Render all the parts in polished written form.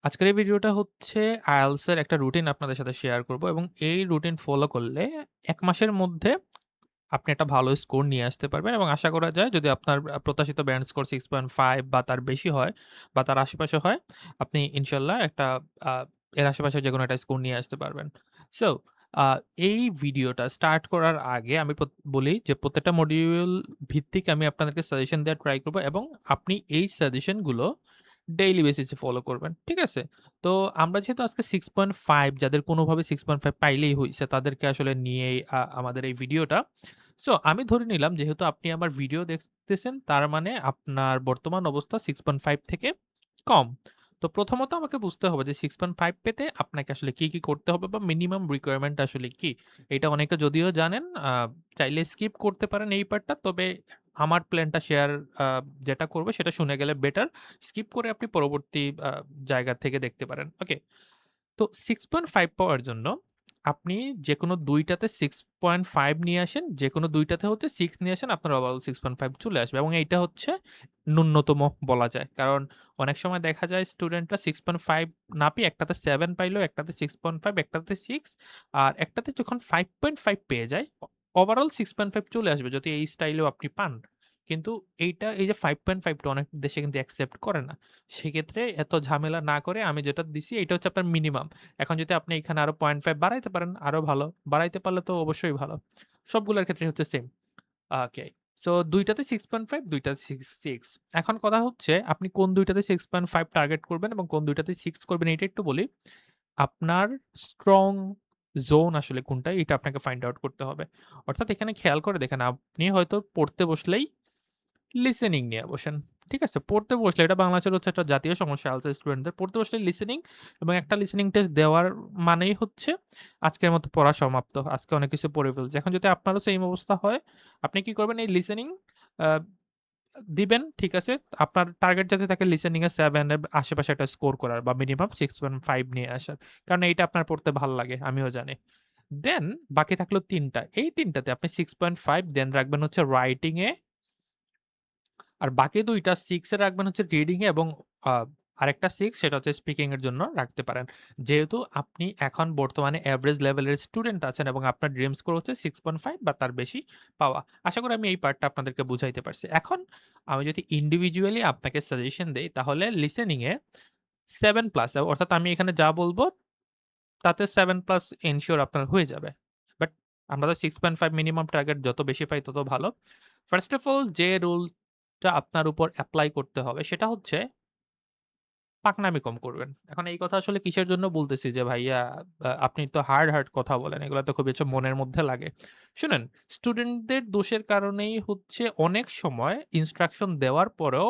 আজকের এই ভিডিওটা হচ্ছে IELTS এর একটা রুটিন আপনাদের সাথে শেয়ার করব এবং এই রুটিন ফলো করলে ১ মাসের মধ্যে আপনি একটা ভালো স্কোর নিয়ে আসতে পারবেন এবং আশা করা যায় যদি আপনার প্রত্যাশিত ব্যান্ড স্কোর 6.5 বা তার বেশি হয় বা তার আশেপাশে হয়, আপনি ইনশাআল্লাহ একটা আ এর আশেপাশে যেকোনো একটা স্কোর নিয়ে আসতে পারবেন। সো আ এই ভিডিওটা স্টার্ট করার আগে আমি বলি যে প্রত্যেকটা মডিউল ভিত্তিক আমি আপনাদেরকে সাজেশন দেওয়ার ট্রাই করব এবং আপনি এই সাজেশন গুলো ডেইলি বেসিসে ফলো করবেন। ঠিক আছে? তো আমরা যেহেতু আজকে 6.5 যাদের কোনোভাবে 6.5 পাইলেই হইছে তাদেরকে আসলে নিয়েই আমাদের এই ভিডিওটা। সো আমি ধরে নিলাম যেহেতু আপনি আমার ভিডিও দেখতেছেন তার মানে আপনার বর্তমান অবস্থা 6.5 থেকে কম। তো প্রথমত আমাকে বুঝতে হবে যে 6.5 পেতে আপনাকে আসলে কি করতে হবে বা মিনিমাম রিকোয়ারমেন্ট আসলে কি? এটা অনেকে যদিও জানেন, চাইলে স্কিপ করতে পারেন এই পার্টটা। তবে আমার প্ল্যানটা শেয়ার আ যেটা করব সেটা শুনে গেলে বেটার। স্কিপ করে আপনি পরবর্তী জায়গা থেকে দেখতে পারেন। ওকে? তো 6.5 পাওয়ার জন্য আপনি যেকোনো ২ টাতে 6.5 নিয়ে আসেন। যেকোনো ২ টাতে হচ্ছে 6 নিয়ে আসেন, আপনার ওভারঅল 6.5 চলে আসবে এবং এইটা হচ্ছে ন্যূনতম বলা যায়। কারণ অনেক সময় দেখা যায় স্টুডেন্টরা 6.5 না পেয়ে একটাতে 7 পাইলো, একটাতে 6.5, একটাতে 6 আর একটাতে যখন 5.5 পেয়ে যায়, ওভারঅল 6.5 চলে আসবে যদি এই স্টাইলেও আপনি পান। কিন্তু এই যে 5.5 টা অনেক দেশে কিন্তু অ্যাকসেপ্ট করে না। সেক্ষেত্রে এত ঝামেলা না করে আমি যেটা দিছি এটা হচ্ছে আপনার মিনিমাম। এখন যদি আপনি এখানে আরো 0.5 বাড়াইতে পারেন আরো ভালো। বাড়াইতে পারলে তো অবশ্যই ভালো। সবগুলোর ক্ষেত্রেই হচ্ছে সেম। ওকে। সো ২ টাতে 6.5, ২ টাতে 6। এখন কথা হচ্ছে আপনি কোন ২ টাতে 6.5 টার্গেট করবেন এবং কোন ২ টাতে 6 করবেন এটা একটু বলি। আপনার স্ট্রং জোন আসলে কোনটা এটা আপনাকে ফাইন্ড আউট করতে হবে। অর্থাৎ এখানে খেয়াল করে দেখেন আপনি হয়তো পড়তে বসলেই লিসেনিং নিয়ে বসেন। ঠিক আছে? পড়তে বসলে এটা বাংলাদেশের হচ্ছে একটা জাতীয় সমস্যা আলসা স্টুডেন্টদের। পড়তে বসলে লিসেনিং এবং একটা লিসেনিং টেস্ট দেওয়ার মানেই হচ্ছে আজকের মতো পড়া সমাপ্ত। আজকে অনেক কিছু পড়ে ফেলছি। এখন যদি আপনারও সেইম অবস্থা হয়, আপনি কি করবেন এই লিসেনিং আ দিবেন, ঠিক আছে? আপনার টার্গেট যাতে থাকে লিসেনিং এ ৭ এর আশেপাশে একটা স্কোর করার বা মিনিমাম 6.5 নিয়ে আসার। কারণ এইটা আপনার পড়তে ভাল লাগে, আমিও জানি। দেন বাকি থাকলো ৩ টা। এই ৩ টাতে আপনি 6.5 দেন রাখবেন হচ্ছে রাইটিং এ আর বাকি ২ টা 6 এ রাখবেন হচ্ছে রিডিং এ এবং আ আরেকটা 6 সেটা হচ্ছে স্পিকিং এর জন্য রাখতে পারেন। যেহেতু আপনি এখন বর্তমানে এভারেজ লেভেলের স্টুডেন্ট আছেন এবং আপনার ড্রিম স্কোর হচ্ছে 6.5 বা তার বেশি পাওয়া। আশা করি আমি এই পার্টটা আপনাদেরকে বুঝাইতে পারছি। এখন আমি যদি ইন্ডিভিজুয়ালি আপনাকে সাজেশন দেই তাহলে লিসেনিং এ 7 প্লাস অর্থাৎ আমি এখানে যা বলব তাতে 7 প্লাস এনশিওর আপনার হয়ে যাবে। বাট আমরা তো 6.5 মিনিমাম টার্গেট যত বেশি পাই তত ভালো। ফার্স্ট অফ অল যে রুলটা আপনার উপর এপ্লাই করতে হবে সেটা হচ্ছে পাকনামি কম করবেন। এখন এই কথা আসলে কিসের জন্য বলতেছি যে ভাইয়া আপনি তো হার্ড কথা বলেন। এগুলা তো খুব বেশি মনের মধ্যে লাগে। শুনেন, স্টুডেন্টদের দোষের কারণেই হচ্ছে অনেক সময় ইনস্ট্রাকশন দেওয়ার পরেও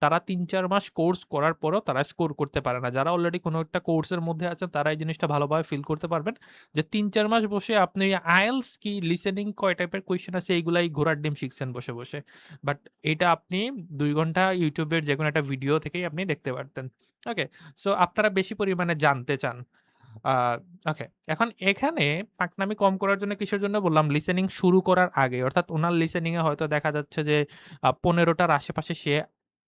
তারা ৩-৪ মাস কোর্স করার পরেও তারা স্কোর করতে পারে না। যারা অলরেডি কোনো একটা কোর্সের মধ্যে আছেন তারা এই জিনিসটা ভালোভাবে ফিল করতে পারবেন। যে ৩-৪ মাস বসে আপনি IELTS কি, লিসেনিং কয় টাইপের কোয়েশ্চেন আছে এগুলাই ঘোড়ার ডিম শিখছেন বসে। বাট এটা আপনি ২ ঘন্টা YouTube এর যেকোনো একটা ভিডিও থেকেই আপনি দেখতে পারতেন। ওকে। সো আপনারা বেশি পরিমাণে জানতে চান। আ ওকে। এখন এখানে পাকনামি কম করার জন্য কিসের জন্য বললাম? লিসেনিং শুরু করার আগে অর্থাৎ উনার লিসেনিং এ হয়তো দেখা যাচ্ছে যে ১৫ টার আশেপাশে সে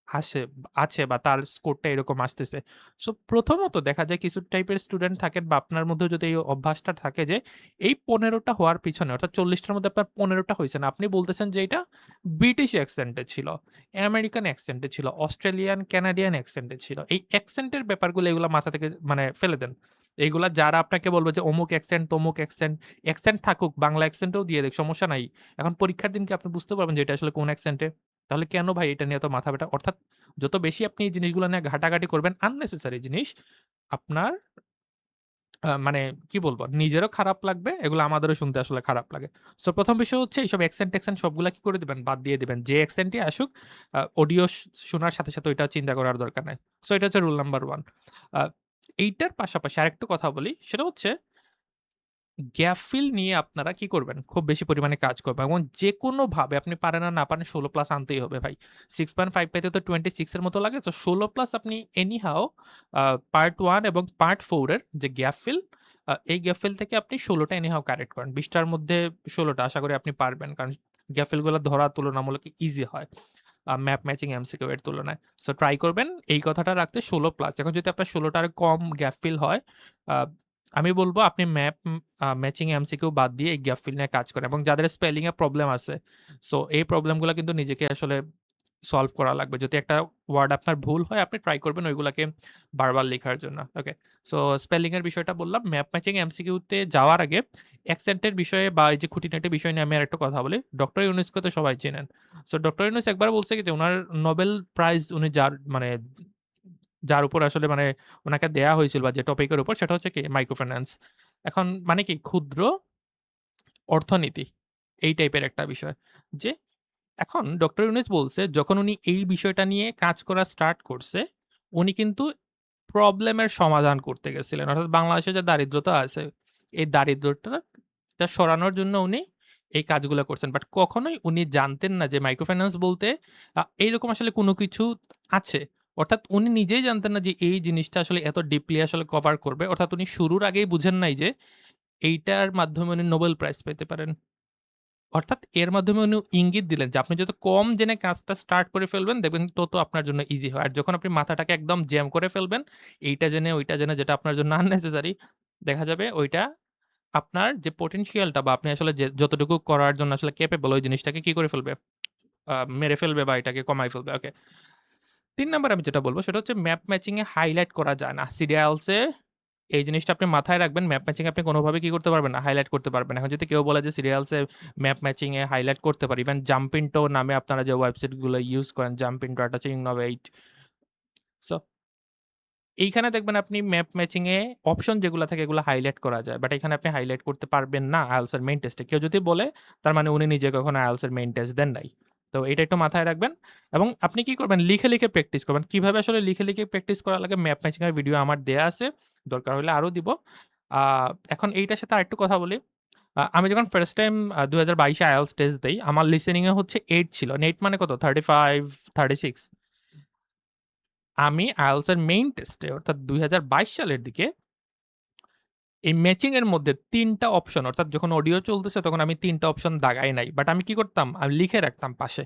আসে আছে বা তার স্কোরটা এরকম আসতেছে। সো প্রথমত দেখা যায় কিছু টাইপের স্টুডেন্ট থাকেন বা আপনার মধ্যেও যদি এই অভ্যাসটা থাকে যে এই ১৫ টা হওয়ার পিছনে অর্থাৎ ৪০ টার মধ্যে আপনার ১৫ টা হইছে না। আপনি বলতেছেন যে এটা ব্রিটিশ অ্যাকসেন্ট এ ছিল, আমেরিকান অ্যাকসেন্ট এ ছিল, অস্ট্রেলিয়ান, কানাডিয়ান অ্যাকসেন্ট এ ছিল। এই অ্যাকসেন্ট এর ব্যাপারগুলো এগুলা মাথা থেকে মানে ফেলে দেন। এইগুলা যারা আপনাকে বলবে যে অমুক অ্যাকসেন্ট, তমুক অ্যাকসেন্ট, অ্যাকসেন্ট থাকুক বাংলা অ্যাকসেন্টেও দিয়ে দেক সমস্যা নাই। এখন পরীক্ষার দিন কি আপনি বুঝতে পারবেন যে এটা আসলে কোন অ্যাকসেন্ট এ? তাহলে কেন ভাই এটা নিয়ে এত মাথা ব্যাটা? অর্থাৎ যত বেশি আপনি এই জিনিসগুলো নিয়ে ঘাটাঘাটি করবেন unnecessary জিনিস, আপনার মানে কি বলবো? নিজেরও খারাপ লাগবে, এগুলো আমাদেরও শুনতে আসলে খারাপ লাগে। সো ১ম বিষয় হচ্ছে এইসব অ্যাকসেন্ট-ট্যাকসেন্ট সবগুলা কি করে দিবেন? বাদ দিয়ে দিবেন। যে অ্যাকসেন্টই আসুক অডিও শোনার সাথে ওইটা চিন্তা করার দরকার নাই। সো এটা হচ্ছে রুল নাম্বার 1। আ এইটার পাশাপাশি আরেকটু কথা বলি, সেটা হচ্ছে গ্যাপ ফিল নিয়ে আপনারা কি করবেন? খুব বেশি পরিমাণে কাজ করবেন এবং যেকোনোভাবে আপনি পারেন আর না পারেন ১৬ প্লাস আনতেই হবে ভাই। 6.5 পেতে তো 26 এর মতো লাগে। তো ১৬ প্লাস আপনি এনিহাউ আ পার্ট 1 এবং পার্ট 4 এর যে গ্যাপ ফিল, এই গ্যাপ ফিল থেকে আপনি ১৬ টা এনিহাউ কারেক্ট করেন। ২০ টার মধ্যে ১৬ টা আশা করি আপনি পারবেন। কারণ গ্যাপ ফিল গুলা ধরা তুলনামূলক ইজি হয়। ম্যাপ ম্যাচিং এমসিকিউ এর তুলনায়। সো ট্রাই করবেন এই কথাটা রাখতে ১৬ প্লাস। এখন যদি আপনার ১৬ টার কম গ্যাপ ফিল হয়, আ আমি বলব আপনি ম্যাচিং এমসিকিউ বাদ দিয়ে এই গ্যাপ ফিল নিয়ে কাজ করেন এবং যাদের স্পেলিং এ প্রবলেম আছে, সো এই প্রবলেমগুলা কিন্তু নিজেকে আসলে সলভ করা লাগবে। যদি একটা ওয়ার্ড আপনার ভুল হয়, আপনি ট্রাই করবেন ওইগুলাকে বারবার লেখার জন্য। ওকে? সো স্পেলিং এর বিষয়টা বললাম। ম্যাপ ম্যাচিং এমসিকিউতে যাওয়ার আগে অ্যাকসেন্ট এর বিষয়ে বা এই যে খুঁটিনাটি বিষয় নিয়ে আমি আরেকটা কথা বলি। ডক্টর ইউনুসকে তো সবাই চেনেন। সো ডক্টর ইউনুস একবার বলছে কি যে উনার নোবেল প্রাইজ উনি যার উপর আসলে মানে উনাকে দেয়া হয়েছিল বা যে টপিকের উপর সেটা হচ্ছে কি মাইক্রো ফাইন্যান্স। এখন মানে কি ক্ষুদ্র অর্থনীতি এই টাইপের একটা বিষয়। যে এখন ডক্টর ইউনুস বলছে যখন উনি এই বিষয়টা নিয়ে কাজ করা স্টার্ট করছে, উনি কিন্তু প্রবলেমের সমাধান করতে গেছিলেন। অর্থাৎ বাংলাদেশে যে দারিদ্রতা আছে, এই দারিদ্রতাটা সরানোর জন্য উনি এই কাজগুলো করছেন। বাট কখনোই উনি জানতেন না যে মাইক্রো ফাইন্যান্স বলতে এইরকম আসলে কোনো কিছু আছে। অর্থাৎ উনি নিজেই জানতেন না যে এই জিনিসটা আসলে এত ডিপলি আসলে কভার করবে। অর্থাৎ উনি শুরুর আগেই বুঝেন নাই যে এইটার মাধ্যমে উনি নোবেল প্রাইজ পেতে পারেন। অর্থাৎ এর মাধ্যমে উনি ইঙ্গিত দিলেন যে আপনি যত কম জেনে কাজটা স্টার্ট করে ফেলবেন দেখবেন তত আপনার জন্য ইজি হয়। আর যখন আপনি মাথাটাকে একদম জ্যাম করে ফেলবেন, এইটা জেনে ওইটা জেনে যেটা আপনার জন্য আননেসেসারি, দেখা যাবে ওইটা আপনার যে পটেনশিয়ালটা বা আপনি আসলে যে যতটুকু করার জন্য আসলে ক্যাপেবল ওই জিনিসটাকে কি করে ফেলবে? মেরে ফেলবে বা এটাকে কমায় ফেলবে। ওকে। ৩ নাম্বার আমি যেটা বলব সেটা হচ্ছে ম্যাপ ম্যাচিং এ হাইলাইট করা যায় না। সিরিয়ালস এ এই জিনিসটা আপনি মাথায় রাখবেন। ম্যাপ ম্যাচিং আপনি কোনভাবে কি করতে পারবেন না? হাইলাইট করতে পারবেন না। এখন যদি কেউ বলে যে সিরিয়ালস এ ম্যাপ ম্যাচিং এ হাইলাইট করতে পারি। ইভেন জাম্পিন্টো নামে আপনারা যে ওয়েবসাইট গুলো ইউজ করেন, জাম্পিন্টো, ডাটা চেইন 8। সো এইখানে দেখবেন আপনি ম্যাপ ম্যাচিং এ অপশন যেগুলা থাকে এগুলো হাইলাইট করা যায়। বাট এখানে আপনি হাইলাইট করতে পারবেন না IELTS এর মেইন টেস্টে। কেউ যদি বলে তার মানে উনি নিজে কখনো IELTS এর মেইন টেস্ট দেন নাই। তো এটা একটু মাথায় রাখবেন এবং আপনি কি করবেন লিখে, লিখে প্র্যাকটিস করবেন। কিভাবে আসলে লিখে, লিখে প্র্যাকটিস করা লাগে ম্যাপ ম্যাচিং এর ভিডিও আমার দেয়া আছে। দরকার হলে আরো দিব। আ এখন এইটার সাথে আরেকটু কথা বলি। আমি যখন ফার্স্ট টাইম ২০২২ এ IELTS টেস্ট দেই, আমার লিসেনিং এ হচ্ছে ৮ ছিল। ৮ মানে কত? 35, 36। আমি IELTS এর মেইন টেস্টে অর্থাৎ ২০২২ সালের দিকে এই ম্যাচিং এর মধ্যে ৩ টা অপশন অর্থাৎ যখন অডিও চলতেছে তখন আমি ৩ টা অপশন দাগাই নাই। বাট আমি কি করতাম? আমি লিখে রাখতাম পাশে।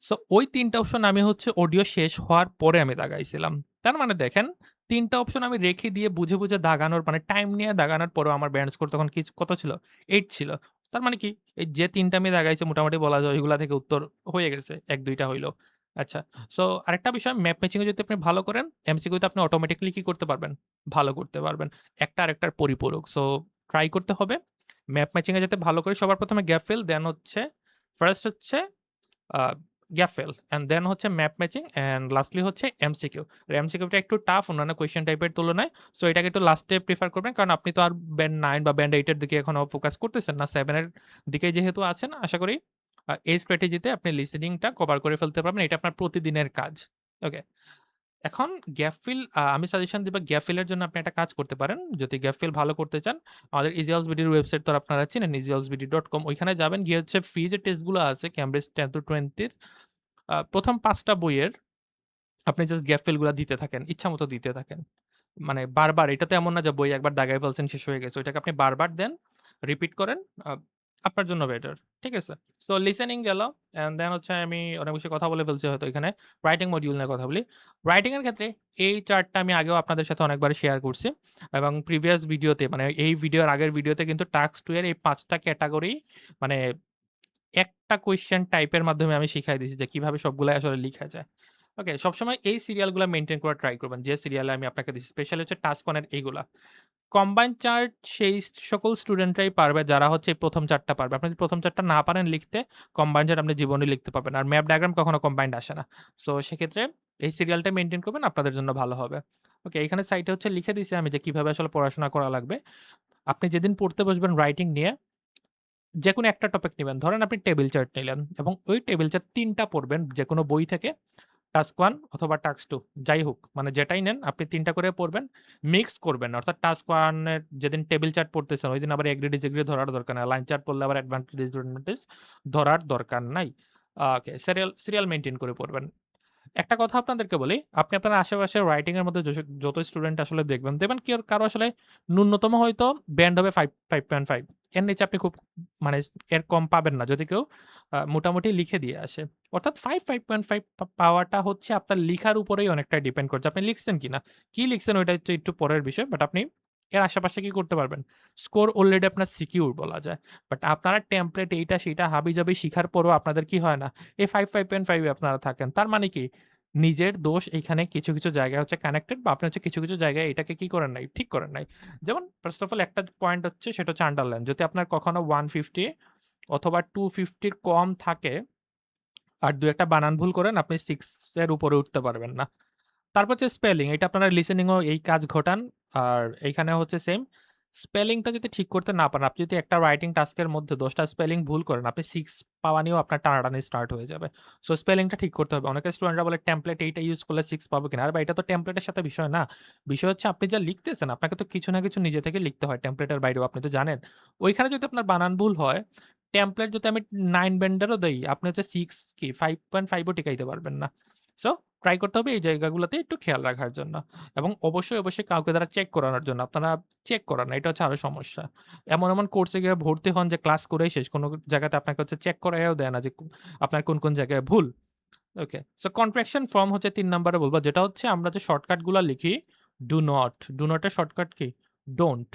সো ওই ৩ টা অপশন আমি হচ্ছে অডিও শেষ হওয়ার পরে আমি দাগাইছিলাম। তার মানে দেখেন ৩ টা অপশন আমি রেখে দিয়ে বুঝে, বুঝে দাগানোর মানে টাইম নিয়ে দাগানোর পরেও আমার ব্যান্ড স্কোর তখন কত ছিল? ৮ ছিল। তার মানে কি? এই যে ৩ টা আমি দাগাইছি মোটামুটি বলা যায় ওইগুলা থেকে উত্তর হয়ে গেছে। ১-২ টা হইলো। আচ্ছা। সো আরেকটা বিষয় ম্যাপ ম্যাচিং এ যদি আপনি ভালো করেন, এমসিকিউ তে আপনি অটোমেটিক্যালি কি করতে পারবেন? ভালো করতে পারবেন। একটা আরেকটার পরিপূরক। সো ট্রাই করতে হবে। ম্যাপ ম্যাচিং এ যাতে ভালো করি সবার ১ম এ গ্যাপ ফিল, দেন হচ্ছে ফার্স্ট হচ্ছে আ গ্যাপ ফিল অ্যান্ড দেন হচ্ছে ম্যাপ ম্যাচিং অ্যান্ড লাস্টলি হচ্ছে এমসিকিউ। এমসিকিউটা একটু টাফ অন্যান্য কোয়েশ্চেন টাইপের তুলনায়। সো এটাকে একটু লাস্টে প্রেফার করবেন। কারণ আপনি তো আর ব্যান্ড 9 বা ব্যান্ড 8 এর দিকে এখনো ফোকাস করতেছেন না। 7 এর দিকেই যেহেতু আছেন আশা করি এই স্ট্র্যাটেজিতে আপনি লিসেনিংটা কভার করে ফেলতে পারবেন। এটা আপনার প্রতিদিনের কাজ। ওকে। এখন গ্যাপ ফিল আমি সাজেশন দিব গ্যাপ ফিল এর জন্য আপনি একটা কাজ করতে পারেন। যদি গ্যাপ ফিল ভালো করতে চান, আমাদের ইজিয়ালসবিডির ওয়েবসাইট তো আপনারা চিনেন easyalsbd.com ওইখানে যাবেন গিয়ে হচ্ছে ফ্রি যে টেস্টগুলো আছে ক্যামব্রিজ 10 to 20 র ১ম ৫ টা বইয়ের আপনি জাস্ট গ্যাপ ফিল গুলা দিতে থাকেন। ইচ্ছামত দিতে থাকেন। মানে বারবার এটা তো এমন না যে বই একবার দাগায় ফেলছেন শেষ হয়ে গেছে। ওইটাকে আপনি বারবার দেন, রিপিট করেন। আ আপনার জন্য বেটার। ঠিক আছে? সো লিসেনিং গেল অ্যান্ড দেন হচ্ছে আমি অনেক বেশি কথা বলে ফেলছি হয়তো এখানে। রাইটিং মডিউল নিয়ে কথা বলি। রাইটিং এর ক্ষেত্রে এই চার্টটা আমি আগেও আপনাদের সাথে অনেকবার শেয়ার করছি এবং প্রিভিয়াস ভিডিওতে মানে এই ভিডিওর আগের ভিডিওতে কিন্তু টাস্ক 2 এর এই ৫ টা ক্যাটেগরি মানে একটা কোয়েশ্চেন টাইপের মাধ্যমে আমি শিখাই দিছি যে কিভাবে সবগুলাই আসলে লিখা যায়। ওকে, সবসময় এই সিরিয়ালগুলা মেইনটেইন করার ট্রাই করবেন। যে সিরিয়ালে আমি আপনাকে দিছি। স্পেশালি হচ্ছে টাস্ক 1 এর এইগুলা। কম্বাইন্ড চার্ট সেই সকল স্টুডেন্টরাই পারবে যারা হচ্ছে এই ১ম ৪ টা পারবে। আপনি যদি ১ম ৪ টা না পারেন লিখতে, কম্বাইন্ড চার্ট আপনি জীবনেও লিখতে পারবেন না। আর ম্যাপ ডায়াগ্রাম কখনো কম্বাইন্ড আসে না। সো সেক্ষেত্রে এই সিরিয়ালটা মেইনটেইন করবেন আপনাদের জন্য ভালো হবে। ওকে, এখানে সাইটে হচ্ছে লিখে দিছি আমি যে কিভাবে আসলে পড়াশোনা করা লাগবে। আপনি যেদিন পড়তে বসবেন রাইটিং নিয়ে যেকোনো একটা টপিক নিবেন। ধরেন আপনি টেবিল চার্ট নিলেন এবং ওই টেবিল চার্ট ৩ টা পড়বেন যেকোনো বই থেকে। টাস্ক 1 অথবা টাস্ক 2 যাই হোক। মানে যেটাই নেন আপনি ৩ টা করে পড়বেন। মিক্স করবেন না। অর্থাৎ টাস্ক 1 এর যেদিন টেবিল চার্ট পড়তেছেন ঐদিন আবার এগ্রি ডিসএগ্রি ধরার দরকার নাই। লাইন চার্ট পড়লে আবার অ্যাডভান্টেজ ডিসঅ্যাডভান্টেজ ধরার দরকার নাই। ওকে, সিরিয়াল মেইনটেইন করে পড়বেন। একটা কথা আপনাদেরকে বলি, আপনি আপনার আশেপাশে রাইটিং এর মধ্যে যত স্টুডেন্ট আসলে দেখবেন কি কারো আসলে ন্যূনতম হয়তো ব্যান্ড হবে 5.5 এর নিচে আপনি খুব মানে এর কম পাবেন না। যদি কেউ মোটামুটি লিখে দিয়ে আসে। অর্থাৎ 5.5 পাওয়াটা হচ্ছে আপনার লিখার উপরেই অনেকটা ডিপেন্ড করছে। আপনি লিখছেন কিনা? কি লিখছেন ওইটা হচ্ছে একটু পরের বিষয়। বাট আপনি এর আশেপাশে কি করতে পারবেন? স্কোর অলরেডি আপনার সিকিউর বলা যায়। বাট আপনারা টেমপ্লেট এইটা সেইটা হাবিজাবি শিখার পরেও আপনাদের কি হয় না? এই 5.5 এ আপনারা থাকেন। তার মানে কি? নিজের দোষ এইখানে কিছু জায়গায় হচ্ছে কানেক্টেড বা আপনি হচ্ছে কিছু জায়গায় এটাকে কি করেন নাই? ঠিক করেন নাই। যেমন ফার্স্ট অফ অল একটা পয়েন্ট হচ্ছে সেটা হচ্ছে আন্ডারলাইন। যদি আপনার কখনো 150 অথবা 250 র কম থাকে আর ২ ১ টা বানান ভুল করেন, আপনি 6 এর উপরে উঠতে পারবেন না। তারপর হচ্ছে স্পেলিং। এটা আপনারা লিসেনিং ও এই কাজ ঘটান। আর এইখানে হচ্ছে সেইম। স্পেলিংটা যদি ঠিক করতে না পারেন, আপনি যদি একটা রাইটিং টাস্ক এর মধ্যে ১০ টা স্পেলিং ভুল করেন, আপনি 6 পাওয়া নিয়েও আপনার টানাটানি স্টার্ট হয়ে যাবে। সো স্পেলিংটা ঠিক করতে হবে। অনেকে স্টুডেন্টরা বলে টেমপ্লেট এইটা ইউজ করলে 6 পাবো কিনা? আরে ভাই এটা তো টেমপ্লেটের সাথে বিষয় না। বিষয় হচ্ছে আপনি যা লিখতেছেন, আপনাকে তো কিছু না কিছু নিজে থেকে লিখতে হয় টেমপ্লেটের বাইরেও আপনি তো জানেন। ওইখানে যদি আপনার বানান ভুল হয়, টেমপ্লেট যদি আমি 9 ব্যান্ডেরও দেই, আপনি হচ্ছে 6 কি 5.5 ও টিকাইতে পারবেন না। সো ট্রাই করতে হবে এই জায়গাগুলোতে একটু খেয়াল রাখার জন্য। এবং অবশ্যই কাউকে দ্বারা চেক করানোর জন্য। আপনারা চেক করান না, এটা হচ্ছে আরো সমস্যা। এমন কোর্সে গিয়ে ভর্তি হন যে ক্লাস করেই শেষ। কোন জায়গাতে আপনাকে হচ্ছে চেক করাইয়াও দেয় না যে আপনার কোন জায়গায় ভুল। ওকে। সো কন্ট্রাকশন ফর্ম হচ্ছে ৩ নাম্বারে বলব। যেটা হচ্ছে আমরা যে শর্টকাট গুলা লিখি ডু নট এর শর্টকাট কি? ডোন্ট।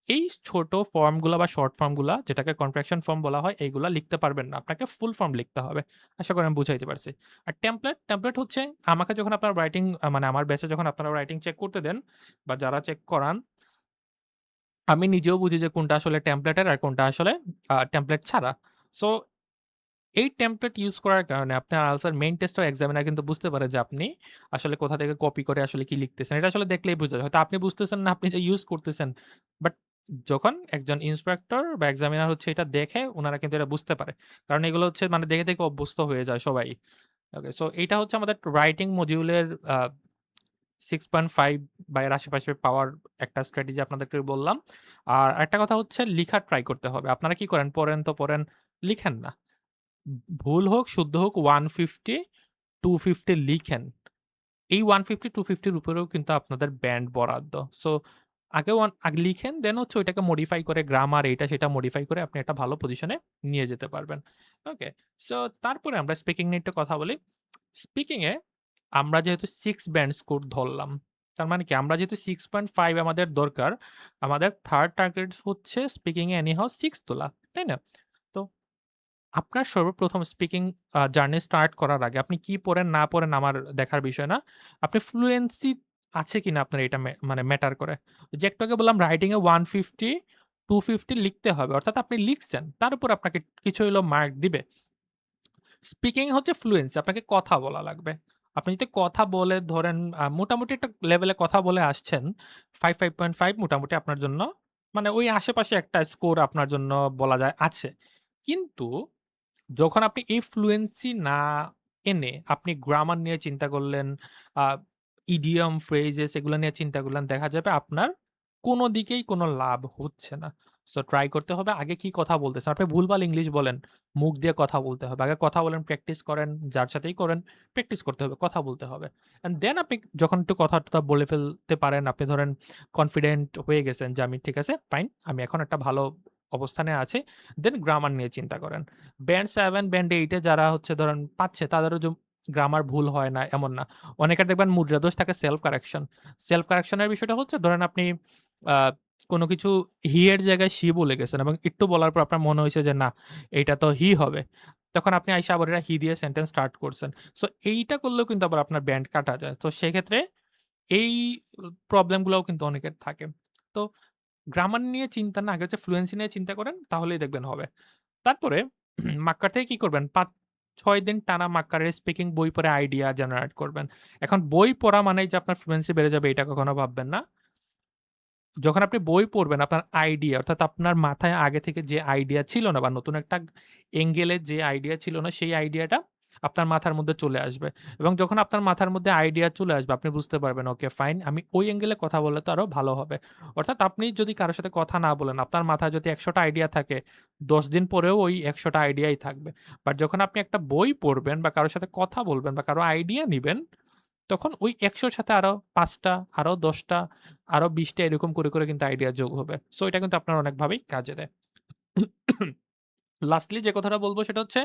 এই ছোট ফর্মগুলা বা শর্ট ফর্মগুলা যেটাকে কন্ট্রাকশন ফর্ম বলা হয়, এইগুলা লিখতে পারবেন না। আপনাকে ফুল ফর্ম লিখতে হবে। আশা করি আমি বুঝাইতে পারছি। আর টেমপ্লেট হচ্ছে আমাকে যখন আপনার রাইটিং মানে আমার ব্যাচে যখন আপনারা রাইটিং চেক করতে দেন বা যারা চেক করান, আমি নিজেও বুঝি যে কোনটা আসলে টেমপ্লেটের আর কোনটা আসলে টেমপ্লেট ছাড়া। সো এই টেমপ্লেট ইউজ করার কারণে আপনার আনসার মেইন টেস্ট ও এক্সামিনার কিন্তু বুঝতে পারে যে আপনি আসলে কোথা থেকে কপি করে আসলে কি লিখতেছেন। এটা আসলে দেখলেই বোঝা যায়। হয়তো আপনি বুঝতেছেন না আপনি যে ইউজ করতেছেন। বাট যখন একজন ইন্সট্রাক্টর বা এক্সামিনার হচ্ছে এটা দেখে উনারা কিন্তু এটা বুঝতে পারে। কারণ এগুলো হচ্ছে মানে দেখে অভ্যস্ত হয়ে যায় সবাই। ওকে সো এইটা হচ্ছে আমাদের রাইটিং মডিউলের আ 6.5 বা এর আশেপাশে পাওয়ার একটা স্ট্র্যাটেজি আপনাদেরকে বললাম। আর আরেকটা কথা হচ্ছে লিখা ট্রাই করতে হবে। আপনারা কি করেন? পড়েন তো পড়েন, লিখেন না। ভুল হোক, শুদ্ধ হোক 150, 250 লিখেন। এই 150, 250 র উপরেও কিন্তু আপনাদের ব্যান্ড বরাদ্দ। সো আগে লিখেন দেন হচ্ছে ওইটাকে মডিফাই করে গ্রামার এইটা সেটা মডিফাই করে আপনি একটা ভালো পজিশনে নিয়ে যেতে পারবেন। ওকে। সো তারপরে আমরা স্পিকিং নিয়ে একটু কথা বলি। স্পিকিং এ আমরা যেহেতু 6 ব্যান্ড স্কোর ধরলাম। তার মানে কি আমরা যেহেতু 6.5 আমাদের দরকার, আমাদের 3rd টার্গেট হচ্ছে স্পিকিং এ এনিহাউ 6 তোলা। তাই না? তো আপনার সর্বপ্রথম স্পিকিং জার্নি স্টার্ট করার আগে আপনি কি পড়েন না পড়েন আমার দেখার বিষয় না। আপনি ফ্লুয়েন্সি আছে কিনা আপনার এটা মানে ম্যাটার করে। যে একটু আগে বললাম রাইটিং এ 150, 250 লিখতে হবে। অর্থাৎ আপনি লিখছেন। তার উপর আপনাকে কিছু হইলেও মার্ক দিবে। স্পিকিং হচ্ছে ফ্লুয়েন্সি। আপনাকে কথা বলা লাগবে। আপনি যদি কথা বলে ধরেন মোটামুটি একটা লেভেলে কথা বলে আসছেন, 5.5 মোটামুটি আপনার জন্য মানে ওই আশেপাশে একটা স্কোর আপনার জন্য বলা যায় আছে। কিন্তু যখন আপনি এই ফ্লুয়েন্সি না এনে আপনি গ্রামার নিয়ে চিন্তা করলেন, আ ইডিয়ম, ফ্রেজেস এগুলো নিয়ে চিন্তা করলেন, দেখা যাবে আপনার কোন দিকেই কোন লাভ হচ্ছে না। সো ট্রাই করতে হবে আগে কি কথা বলতেছেন। আপনি ভুলভাল ইংলিশ বলেন, মুখ দিয়ে কথা বলতে হবে। আগে কথা বলেন, প্র্যাকটিস করেন, যার সাথেই করেন, প্র্যাকটিস করতে হবে, কথা বলতে হবে। অ্যান্ড দেন আপনি যখন একটু কথা-টথা বলে ফেলতে পারেন, আপনি ধরেন কনফিডেন্ট হয়ে গেছেন যে আমি ঠিক আছে, ফাইন। আমি এখন একটা ভালো অবস্থানে আছি। দেন গ্রামার নিয়ে চিন্তা করেন। ব্যান্ড 7, ব্যান্ড 8 এ যারা হচ্ছে ধরেন পাচ্ছে তাদেরও গ্রামার ভুল হয় না এমন না। অনেকের দেখবেন মুদ্রা দোষ থাকে সেলফ কারেকশন। সেলফ কারেকশন এর বিষয়টা হচ্ছে ধরেন আপনি আ কোন কিছু হি এর জায়গায় সি বলে গেছেন এবং একটু বলার পর আপনার মনে হইছে যে না এইটা তো হি হবে। তখন আপনি আইসা আবার এটা হি দিয়ে সেন্টেন্স স্টার্ট করছেন। সো এইটা করলেও কিন্তু আবার আপনার ব্যান্ড কাটা যায়। তো সেক্ষেত্রে এই প্রবলেম গুলাও কিন্তু অনেকের থাকে। তো গ্রামার নিয়ে চিন্তা না আগে হচ্ছে ফ্লুয়েন্সি নিয়ে চিন্তা করেন তাহলেই দেখবেন হবে। তারপরে মাক্কার থেকে কি করবেন? ৫-৬ দিন টানা মাক্কারের স্পিকিং বই পড়ে আইডিয়া জেনারেট করবেন। এখন বই পড়া মানেই যে আপনার ফ্লুয়েন্সি বেড়ে যাবে এটা কখনো ভাববেন না। যখন আপনি বই পড়বেন আপনার আইডিয়া অর্থাৎ আপনার মাথায় আগে থেকে যে আইডিয়া ছিল না বা নতুন একটা এঙ্গেলে যে আইডিয়া ছিল না সেই আইডিয়াটা আপনার মাথার মধ্যে চলে আসবে। এবং যখন আপনার মাথার মধ্যে আইডিয়া চলে আসবে আপনি বুঝতে পারবেন ওকে ফাইন আমি ওই এঙ্গেলে কথা বললে তো আরো ভালো হবে। অর্থাৎ আপনি যদি কারো সাথে কথা না বলেন, আপনার মাথায় যদি ১০০ টা আইডিয়া থাকে, ১০ দিন পরেও ওই ১০০ টা আইডিয়াই থাকবে। বাট যখন আপনি একটা বই পড়বেন বা কারো সাথে কথা বলবেন বা কারো আইডিয়া নিবেন তখন ওই ১০০ র সাথে আরো ৫ টা, আরো ১০ টা, আরো ২০ টা এরকম করে কিন্তু আইডিয়া যোগ হবে। সো এটা কিন্তু আপনার অনেকভাবেই কাজে দেয়। লাস্টলি যে কথাটা বলব সেটা হচ্ছে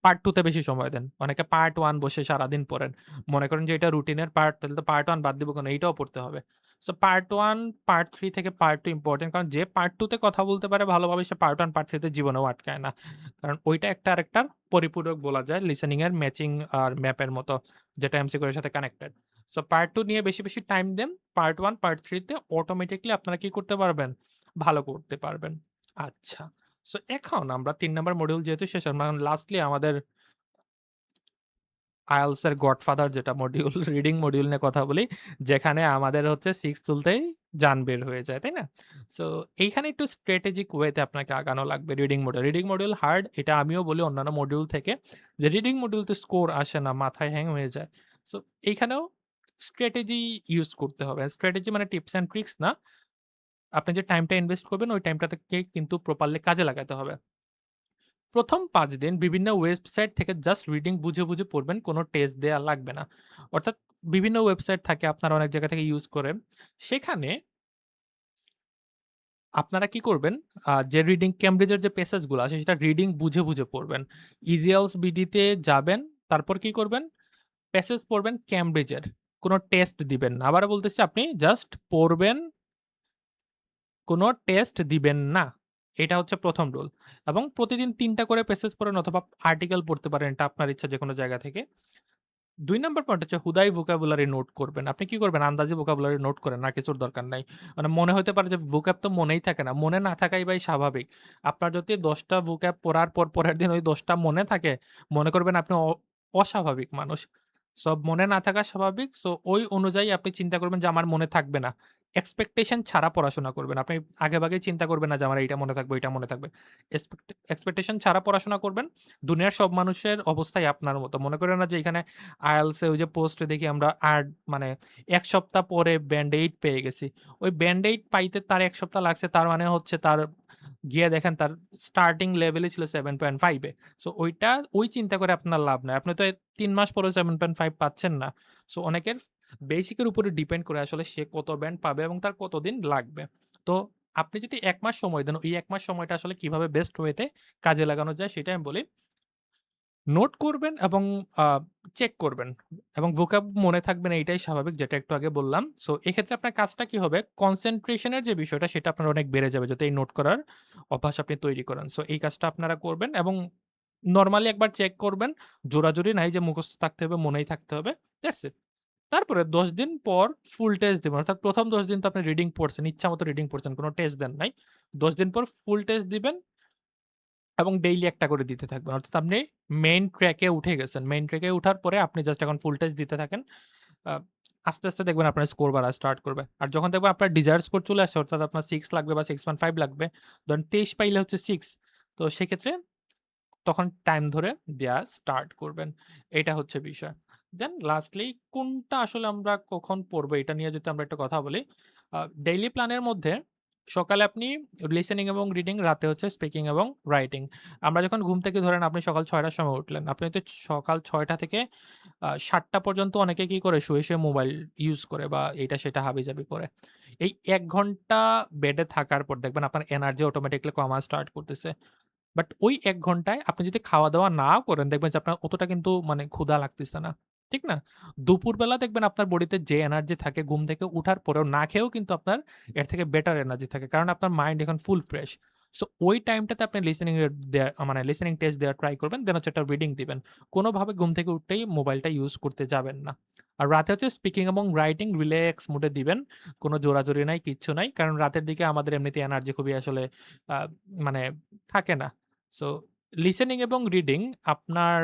পার্ট 2 তে বেশি সময় দেন। অনেকে পার্ট 1 বসে সারাদিন পড়েন। মনে করেন যে এটা রুটিনের পার্ট, তাহলে তো পার্ট 1 বাদ দিব কেন? এইটাও পড়তে হবে। সো পার্ট 1, পার্ট 3 থেকে পার্ট 2 ইম্পোর্টেন্ট। কারণ যে পার্ট 2 তে কথা বলতে পারে ভালোভাবে সে পার্ট 1, পার্ট 3 তে জীবনেও আটকায় না। কারণ ওইটা একটা আরেকটার পরিপূরক বলা যায়। লিসেনিং এর ম্যাচিং আর ম্যাপের মতো, যেটা এমসিকিউ এর সাথে কানেক্টেড। সো পার্ট 2 নিয়ে বেশি, বেশি টাইম দেন। পার্ট 1, পার্ট 3 তে অটোমেটিক্যালি আপনারা কি করতে পারবেন? ভালো করতে পারবেন। আচ্ছা। সো এখন আমরা ৩ নাম্বার মডিউল যেহেতু শেষ, আমরা লাস্টলি আমাদের IELTS এর গডফাদার যেটা মডিউল, রিডিং মডিউল নিয়ে কথা বলি। যেখানে আমাদের হচ্ছে 6 তুলতেই জান বের হয়ে যায়, তাই না? সো এইখানে একটু স্ট্র্যাটেজিক ওয়েতে আপনাকে আগানো লাগবে reading module. Reading module hard, এটা আমিও বলি অন্যান্য মডিউল থেকে, যে রিডিং মডিউলতে স্কোর আসে না, মাথায় হ্যাং হয়ে যায়। সো এইখানেও স্ট্র্যাটেজি ইউজ করতে হবে। স্ট্র্যাটেজি মানে টিপস অ্যান্ড ট্রিকস না। আপনি যে টাইমটা ইনভেস্ট করবেন ওই টাইমটাকে কিন্তু প্রপারলি কাজে লাগাতে হবে। ১ম ৫ দিন বিভিন্ন ওয়েবসাইট থেকে জাস্ট রিডিং বুঝে, বুঝে পড়বেন। কোন টেস্ট দেয়া লাগবে না। অর্থাৎ বিভিন্ন ওয়েবসাইট থাকে, আপনারা অনেক জায়গা থেকে ইউজ করেন। সেখানে আপনারা কি করবেন, যে রিডিং ক্যামব্রিজের যে প্যাসেজ গুলো আছে সেটা রিডিং বুঝে, বুঝে পড়বেন। ইজিএলস বিডিতে যাবেন, তারপর কি করবেন? প্যাসেজ পড়বেন ক্যামব্রিজের। কোন টেস্ট দিবেন না। আবারও বলতেছি, আপনি জাস্ট পড়বেন, কোন টেস্ট দিবেন না। এটা হচ্ছে ১ম রুল। এবং প্রতিদিন ৩ টা করে প্যাসেজ পড়েন অথবা আর্টিকেল পড়তে পারেন। এটা আপনার ইচ্ছা, যেকোনো জায়গা থেকে। ২ নাম্বার পয়েন্ট হচ্ছে হুদাই ভোকাবুলারি নোট করবেন। আপনি কি করবেন? আন্দাজি ভোকাবুলারি নোট করেন, আর কিছুর দরকার নাই। মানে মনে হইতে পারে যে ভোক্যাব তো মনেই থাকে না। মনে না থাকাই ভাই স্বাভাবিক। আপনার যদি ১০ টা ভোক্যাব পড়ার পর পরের দিন ওই ১০ টা মনে থাকে, মনে করবেন আপনি অস্বাভাবিক মানুষ। সো মনে না থাকা স্বাভাবিক। সো ওই অনুযায়ী আপনি চিন্তা করবেন যে আমার মনে থাকবে না। এক্সপেকটেশন ছাড়া পড়াশোনা করবেন। আপনি আগেভাগেই চিন্তা করবেন না যে আমার এইটা মনে থাকবে, ওইটা মনে থাকবে। এক্সপেকটেশন ছাড়া পড়াশোনা করবেন। দুনিয়ার সব মানুষের অবস্থাই আপনার মতো। মনে করেন না যে এখানে IELTS এ ওই যে পোস্টে দেখি আমরা মানে ১ সপ্তাহ পরে ব্যান্ড 8 পেয়ে গেছি। ওই ব্যান্ড 8 পাইতে তার ১ সপ্তাহ লাগছে। তার মানে হচ্ছে তার গিয়ে দেখেন তার স্টার্টিং লেভেলই ছিল 7.5 এ। সো ওই চিন্তা করে আপনার লাভ নাই। আপনি তো ৩ মাস পরেও 7.5 পাচ্ছেন না। সো অনেকের বেসিক এর উপরে ডিপেন্ড করে আসলে সে কত ব্যান্ড পাবে এবং তার কতদিন লাগবে। তো আপনি যদি ১ মাস সময় দেন, ওই ১ মাস সময়টা আসলে কিভাবে বেস্ট ওয়েতে কাজে লাগানো যায় সেটা আমি বলি। নোট করবেন এবং আ চেক করবেন এবং vocab মনে থাকবে না, এটাই স্বাভাবিক, যেটা একটু আগে বললাম। সো এক্ষেত্রে আপনার কাজটা কি হবে? কনসেনট্রেশন এর যে বিষয়টা সেটা আপনার অনেক বেড়ে যাবে যাতে এই নোট করার অভ্যাস আপনি তৈরি করেন। সো এই কাজটা আপনারা করবেন এবং নরমালি একবার চেক করবেন। জোরাজুরি নাই যে মুখস্থ থাকতে হবে, মনেই থাকতে হবে। That's it. তারপরে ১০ দিন পর ফুল টেস্ট দিবেন। অর্থাৎ ১ম ১০ দিন তো আপনি রিডিং পড়ছেন, ইচ্ছামত রিডিং পড়ছেন, কোন টেস্ট দেন নাই। ১০ দিন পর ফুল টেস্ট দিবেন এবং ডেইলি একটা করে দিতে থাকবেন। অর্থাৎ আপনি মেইন ট্র্যাকে উঠে গেছেন। মেইন ট্র্যাকে উঠার পরে আপনি জাস্ট এখন ফুল টেস্ট দিতে থাকেন। আ আস্তে, আস্তে দেখবেন আপনার স্কোর বাড়া স্টার্ট করবে। আর যখন দেখবেন আপনার ডিজায়ার্ড স্কোর চলে আসছে, অর্থাৎ আপনার 6 লাগবে বা 6.5 লাগবে। ধরেন ২৩ পাইলে হচ্ছে 6। তো সেক্ষেত্রে তখন টাইম ধরে দেয়া স্টার্ট করবেন। এইটা হচ্ছে বিষয়। দেন লাস্টলি কোনটা আসলে আমরা কখন পড়বো এটা নিয়ে যদি আমরা একটু কথা বলি। ডেইলি প্ল্যানের মধ্যে সকালে আপনি লিসেনিং এবং রিডিং, রাতে হচ্ছে স্পিকিং এবং রাইটিং। আমরা যখন ঘুম থেকে ধরেন আপনি সকাল ৬ টার সময় উঠলেন। আপনি হয়তো সকাল ৬ টা থেকে ৭ টা পর্যন্ত অনেকে কি করে শুয়ে, শুয়ে মোবাইল ইউজ করে বা এইটা সেটা হাবিজাবি করে। এই ১ ঘন্টা বেডে থাকার পর দেখবেন আপনার এনার্জি অটোমেটিক্যালি কমা স্টার্ট করতেছে। বাট ওই ১ ঘন্টায় আপনি যদি খাওয়া-দাওয়া নাও করেন, দেখবেন যে আপনার অতটা কিন্তু মানে ক্ষুধা লাগতেছে না। ঠিক না? দুপুরবেলা দেখবেন আপনার বডিতে যে এনার্জি থাকে ঘুম থেকে উঠার পরেও না খেয়েও কিন্তু আপনার এর থেকে বেটার এনার্জি থাকে। কারণ আপনার মাইন্ড এখন ফুল ফ্রেশ। সো ওই টাইমটাতে আপনি লিসেনিং এর মানে লিসেনিং টেস্ট দেওয়ার ট্রাই করবেন। দেন হচ্ছে একটা রিডিং দিবেন। কোনোভাবে ঘুম থেকে উঠতেই মোবাইলটা ইউজ করতে যাবেন না। আর রাতে হচ্ছে স্পিকিং এবং রাইটিং রিল্যাক্স মুড এ দিবেন। কোন জোরাজুরি নাই, কিচ্ছু নাই। কারণ রাতের দিকে আমাদের এমনিতেই এনার্জি খুবই আসলে আ মানে থাকে না। সো লিসেনিং এবং রিডিং আপনার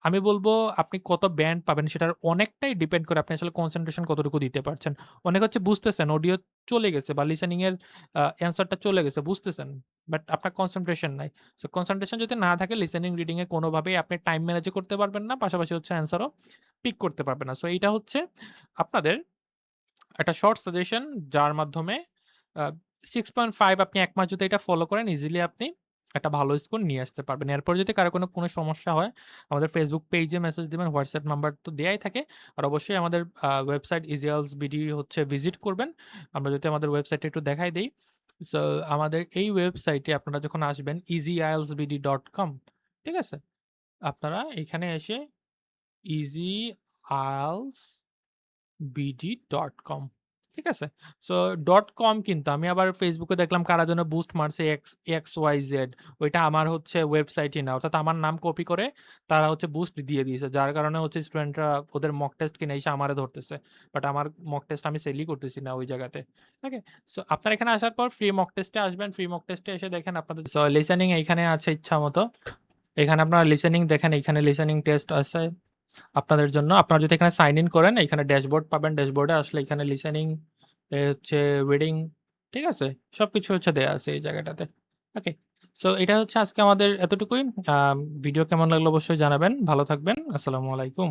আমি বলব আপনি কত ব্যান্ড পাবেন সেটার অনেকটাই ডিপেন্ড করে আপনি আসলে কনসেনট্রেশন কতটুকু দিতে পারছেন। অনেকে হচ্ছে বুঝতেছেন অডিও চলে গেছে বা লিসেনিং এর অ্যান্সারটা চলে গেছে, বুঝতেছেন। বাট আপনার কনসেনট্রেশন নাই। সো কনসেনট্রেশন যদি না থাকে লিসেনিং, রিডিং এ কোনোভাবেই আপনি টাইম ম্যানেজও করতে পারবেন না। পাশাপাশি হচ্ছে অ্যান্সারও পিক করতে পারবেন না। সো এইটা হচ্ছে আপনাদের একটা শর্ট সাজেশন, যার মাধ্যমে আ 6.5 আপনি ১ মাস যদি এটা ফলো করেন ইজিলি আপনি একটা ভালো স্কোর নিয়ে আসতে পারবেন। এরপর যদি কারো কোনো সমস্যা হয় আমাদের Facebook পেইজে মেসেজ দিবেন, WhatsApp নাম্বার তো দেয়াই থাকে। আর অবশ্যই আমাদের ওয়েবসাইট ইজিয়ালস বিডি হচ্ছে ভিজিট করবেন। আমরা যদি আমাদের ওয়েবসাইটটা একটু দেখাই দেই। সো আমাদের এই ওয়েবসাইটে আপনারা যখন আসবেন easyielsbd.com, ঠিক আছে? আপনারা এখানে এসে easyieltsbd.com, ঠিক আছে? সো .com কিন্তু আমি আবার ফেসবুকে দেখলাম কারা যেন বুস্ট মারছে XYZ, ওইটা আমার হচ্ছে ওয়েবসাইটই না। অর্থাৎ আমার নাম কপি করে তারা হচ্ছে বুস্ট দিয়ে দিয়েছে। যার কারণে হচ্ছে স্টুডেন্টরা ওদের মক টেস্ট কিনে এসে আমারে ধরতেছে। বাট আমার মক টেস্ট আমি সেলই করতেছি না ওই জায়গাতে। ওকে? সো আপনারা এখানে আসার পর ফ্রি মক টেস্টে আসবেন। ফ্রি মক টেস্টে এসে দেখেন আপনাদের সো লিসেনিং এইখানে আছে ইচ্ছামত। এখানে আপনারা লিসেনিং দেখেন, এইখানে লিসেনিং টেস্ট আছে আপনাদের জন্য। আপনারা যদি এখানে সাইন ইন করেন, এখানে ড্যাশবোর্ড পাবেন। ড্যাশবোর্ডে আসলে এখানে লিসেনিং, হচ্ছে রিডিং, ঠিক আছে? সবকিছু হচ্ছে দেয়া আছে এই জায়গাটাতে। ওকে। সো এটা হচ্ছে আজকে আমাদের এতটুকুই। ভিডিও কেমন লাগলো অবশ্যই জানাবেন। ভালো থাকবেন। আসসালামু আলাইকুম।